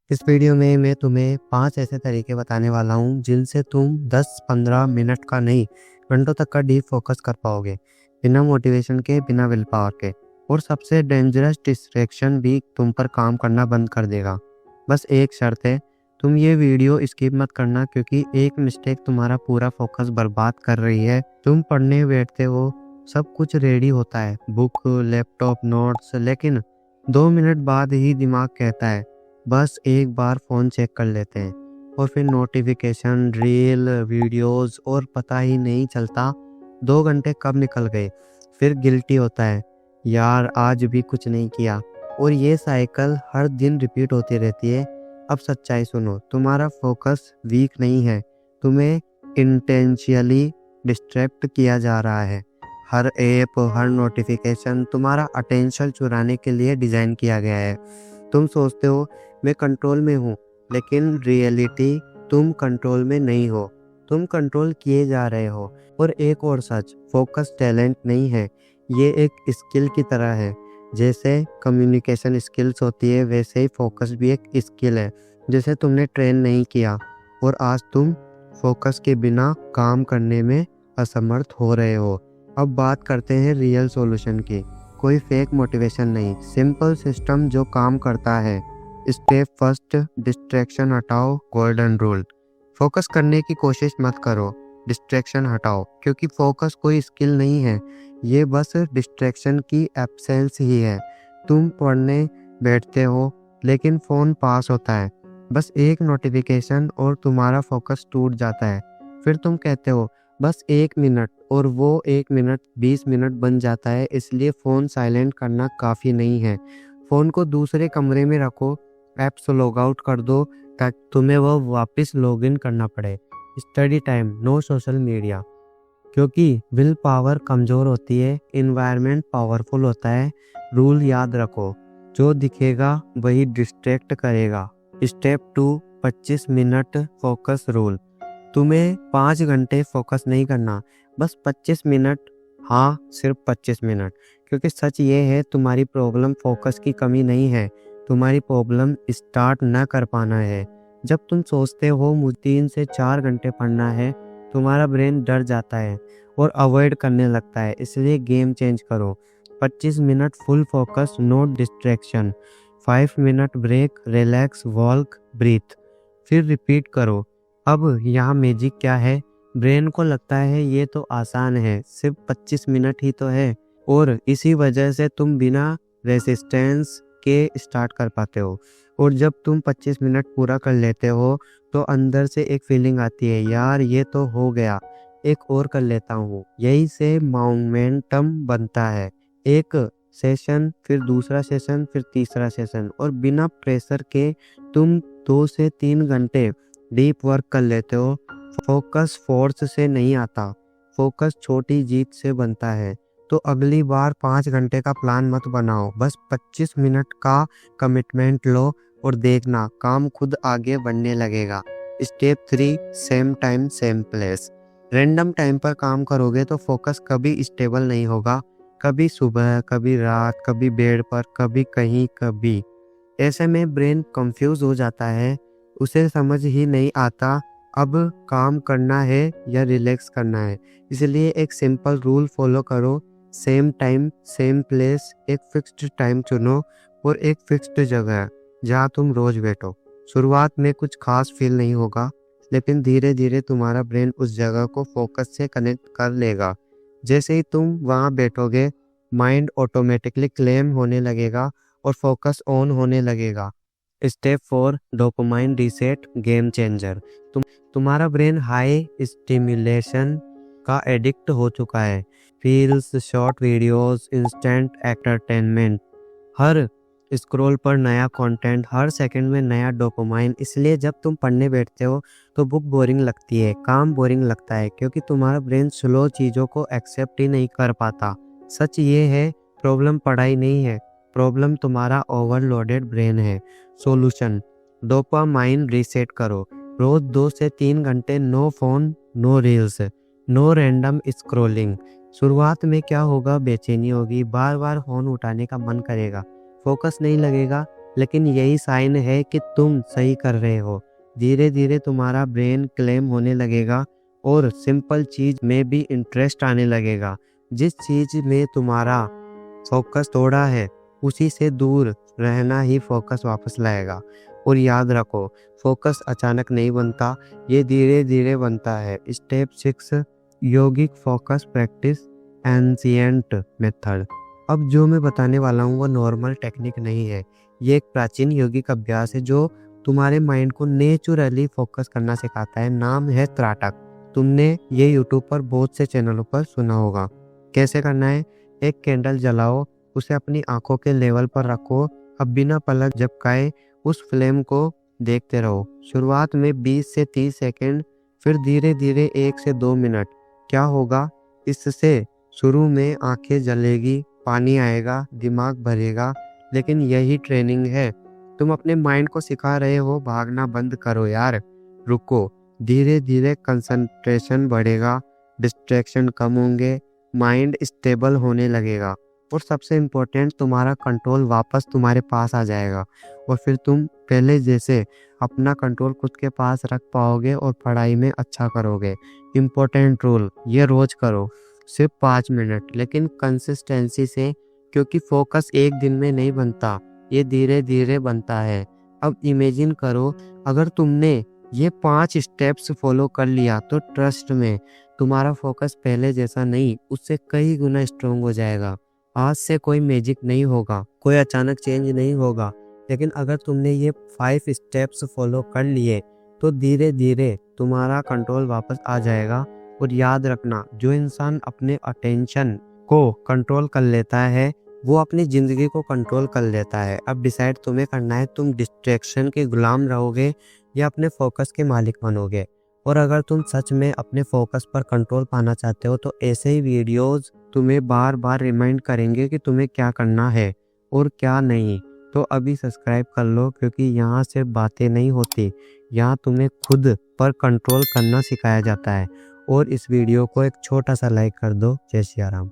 इस वीडियो में मैं तुम्हें 5 ऐसे तरीके बताने वाला हूँ जिनसे तुम 10-15 मिनट का नहीं, घंटों तक का डीप फोकस कर पाओगे, बिना मोटिवेशन के, बिना विल पावर के। और सबसे डेंजरस डिस्ट्रैक्शन भी तुम पर काम करना बंद कर देगा। बस एक शर्त है, तुम ये वीडियो स्किप मत करना, क्योंकि एक मिस्टेक तुम्हारा पूरा फोकस बर्बाद कर रही है। तुम पढ़ने बैठते हो, सब कुछ रेडी होता है, बुक, लैपटॉप, नोट्स, लेकिन 2 मिनट बाद ही दिमाग कहता है बस एक बार फ़ोन चेक कर लेते हैं। और फिर नोटिफिकेशन, रील, वीडियोस, और पता ही नहीं चलता 2 घंटे कब निकल गए। फिर गिल्टी होता है, यार आज भी कुछ नहीं किया। और ये साइकिल हर दिन रिपीट होती रहती है। अब सच्चाई सुनो, तुम्हारा फोकस वीक नहीं है, तुम्हें इंटेंशनली डिस्ट्रैक्ट किया जा रहा है। हर ऐप, हर नोटिफिकेशन तुम्हारा अटेंशन चुराने के लिए डिज़ाइन किया गया है। तुम सोचते हो मैं कंट्रोल में हूँ, लेकिन रियलिटी तुम कंट्रोल में नहीं हो, तुम कंट्रोल किए जा रहे हो। और एक और सच, फोकस टैलेंट नहीं है, ये एक स्किल की तरह है। जैसे कम्युनिकेशन स्किल्स होती है, वैसे ही फोकस भी एक स्किल है जिसे तुमने ट्रेन नहीं किया, और आज तुम फोकस के बिना काम करने में असमर्थ हो रहे हो। अब बात करते हैं रियल सॉल्यूशन की। कोई फेक मोटिवेशन नहीं, सिंपल सिस्टम जो काम करता है। स्टेप फर्स्ट, डिस्ट्रैक्शन हटाओ, गोल्डन रूल। फोकस करने की कोशिश मत करो, डिस्ट्रैक्शन हटाओ, क्योंकि फोकस कोई स्किल नहीं है, ये बस डिस्ट्रैक्शन की एब्सेंस ही है। तुम पढ़ने बैठते हो, लेकिन फ़ोन पास होता है, बस एक नोटिफिकेशन और तुम्हारा फोकस टूट जाता है। फिर तुम कहते हो बस 1 मिनट, और वो 1 मिनट 20 मिनट बन जाता है। इसलिए फ़ोन साइलेंट करना काफ़ी नहीं है, फ़ोन को दूसरे कमरे में रखो, ऐप्स लॉग आउट कर दो, ताकि तुम्हें वो वापस लॉग इन करना पड़े। Study time, no social media, क्योंकि विल पावर कमज़ोर होती है, इन्वायरमेंट पावरफुल होता है। रूल याद रखो, जो दिखेगा वही डिस्ट्रैक्ट करेगा। Step 2, 25 minute focus rule. तुम्हें 5 घंटे फोकस नहीं करना, बस 25 मिनट। हाँ, सिर्फ 25 मिनट, क्योंकि सच ये है, तुम्हारी प्रॉब्लम फोकस की कमी नहीं है, तुम्हारी प्रॉब्लम स्टार्ट ना कर पाना है। जब तुम सोचते हो मुझे 3 से 4 घंटे पढ़ना है, तुम्हारा ब्रेन डर जाता है और अवॉइड करने लगता है। इसलिए गेम चेंज करो, 25 minute full focus, no distraction. 5 minute break, relax, walk, breathe, फिर रिपीट करो। अब यहाँ मैजिक क्या है, ब्रेन को लगता है ये तो आसान है, सिर्फ 25 मिनट ही तो है, और इसी वजह से तुम बिना रेसिस्टेंस के स्टार्ट कर पाते हो। और जब तुम 25 मिनट पूरा कर लेते हो, तो अंदर से एक फीलिंग आती है, यार ये तो हो गया, एक और कर लेता हूँ। यही से मोमेंटम बनता है। एक सेशन, फिर दूसरा सेशन, फिर तीसरा सेशन, और बिना प्रेशर के तुम 2 से 3 घंटे डीप वर्क कर लेते हो। फोकस फोर्स से नहीं आता, फोकस छोटी जीत से बनता है। तो अगली बार 5 घंटे का प्लान मत बनाओ, बस 25 मिनट का कमिटमेंट लो, और देखना काम खुद आगे बढ़ने लगेगा। Step 3, same time same place. Random time पर काम करोगे तो फोकस कभी स्टेबल नहीं होगा, कभी सुबह, कभी रात, कभी बेड पर, कभी कहीं, कभी। ऐसे में ब्रेन कंफ्यूज हो जाता है, उसे समझ ही नहीं आता अब काम करना है या रिलैक्स करना है। इसलिए एक सिंपल रूल फॉलो करो, सेम टाइम सेम प्लेस। एक फिक्स्ड टाइम चुनो और एक फिक्स्ड जगह जहाँ तुम रोज बैठो। शुरुआत में कुछ खास फील नहीं होगा, लेकिन धीरे धीरे तुम्हारा ब्रेन उस जगह को फोकस से कनेक्ट कर लेगा। जैसे ही तुम वहाँ बैठोगे, माइंड ऑटोमेटिकली क्लेम होने लगेगा और फोकस ऑन होने लगेगा। Step 4, dopamine reset, game changer. तुम्हारा ब्रेन हाई स्टिमुलेशन का एडिक्ट हो चुका है। Reels, short videos, instant entertainment, हर स्क्रॉल पर नया कंटेंट, हर सेकंड में नया डोपामाइन। इसलिए जब तुम पढ़ने बैठते हो तो बुक बोरिंग लगती है, काम बोरिंग लगता है, क्योंकि तुम्हारा ब्रेन स्लो चीज़ों को एक्सेप्ट ही नहीं कर पाता। सच ये है, प्रॉब्लम पढ़ाई नहीं है, प्रॉब्लम तुम्हारा ओवरलोडेड ब्रेन है। सॉल्यूशन, डोपामाइन रीसेट करो। रोज 2 से 3 घंटे no phone, no reels, no random scrolling. शुरुआत में क्या होगा, बेचैनी होगी, बार बार फोन उठाने का मन करेगा, फोकस नहीं लगेगा, लेकिन यही साइन है कि तुम सही कर रहे हो। धीरे धीरे तुम्हारा ब्रेन क्लेम होने लगेगा और सिंपल चीज में भी इंटरेस्ट आने लगेगा। जिस चीज में तुम्हारा फोकस थोड़ा है उसी से दूर रहना ही फोकस वापस लाएगा। और याद रखो, फोकस अचानक नहीं बनता, ये धीरे धीरे बनता है। स्टेप 6, योगिक फोकस प्रैक्टिस एंशिएंट मेथड। अब जो मैं बताने वाला हूँ वो नॉर्मल टेक्निक नहीं है, ये एक प्राचीन योगिक अभ्यास है जो तुम्हारे माइंड को नेचुरली फोकस करना सिखाता है। नाम है त्राटक। तुमने ये यूट्यूब पर बहुत से चैनलों पर सुना होगा। कैसे करना है? एक कैंडल जलाओ, उसे अपनी आंखों के लेवल पर रखो। अब बिना पलक झपकाए उस फ्लेम को देखते रहो। शुरुआत में 20 से 30 सेकंड, फिर धीरे धीरे 1 से 2 मिनट। क्या होगा इससे? शुरू में आंखें जलेगी, पानी आएगा, दिमाग भरेगा, लेकिन यही ट्रेनिंग है। तुम अपने माइंड को सिखा रहे हो भागना बंद करो यार, रुको। धीरे धीरे कंसंट्रेशन बढ़ेगा, डिस्ट्रैक्शन कम होंगे, माइंड स्टेबल होने लगेगा और सबसे इम्पोर्टेंट, तुम्हारा कंट्रोल वापस तुम्हारे पास आ जाएगा। और फिर तुम पहले जैसे अपना कंट्रोल खुद के पास रख पाओगे और पढ़ाई में अच्छा करोगे। इम्पोर्टेंट रूल, ये रोज करो, सिर्फ 5 मिनट, लेकिन कंसिस्टेंसी से, क्योंकि फोकस एक दिन में नहीं बनता, ये धीरे धीरे बनता है। अब इमेजिन करो, अगर तुमने ये 5 स्टेप्स फॉलो कर लिया तो ट्रस्ट में तुम्हारा फोकस पहले जैसा नहीं, उससे कई गुना स्ट्रोंग हो जाएगा। आज से कोई मैजिक नहीं होगा, कोई अचानक चेंज नहीं होगा, लेकिन अगर तुमने ये 5 स्टेप्स फॉलो कर लिए तो धीरे धीरे तुम्हारा कंट्रोल वापस आ जाएगा। और याद रखना, जो इंसान अपने अटेंशन को कंट्रोल कर लेता है वो अपनी ज़िंदगी को कंट्रोल कर लेता है। अब डिसाइड तुम्हें करना है, तुम डिस्ट्रैक्शन के गुलाम रहोगे या अपने फोकस के मालिक बनोगे। और अगर तुम सच में अपने फोकस पर कंट्रोल पाना चाहते हो तो ऐसे ही वीडियोस तुम्हें बार बार रिमाइंड करेंगे कि तुम्हें क्या करना है और क्या नहीं। तो अभी सब्सक्राइब कर लो, क्योंकि यहाँ सिर्फ बातें नहीं होती, यहाँ तुम्हें खुद पर कंट्रोल करना सिखाया जाता है। और इस वीडियो को एक छोटा सा लाइक कर दो। जय सिया राम।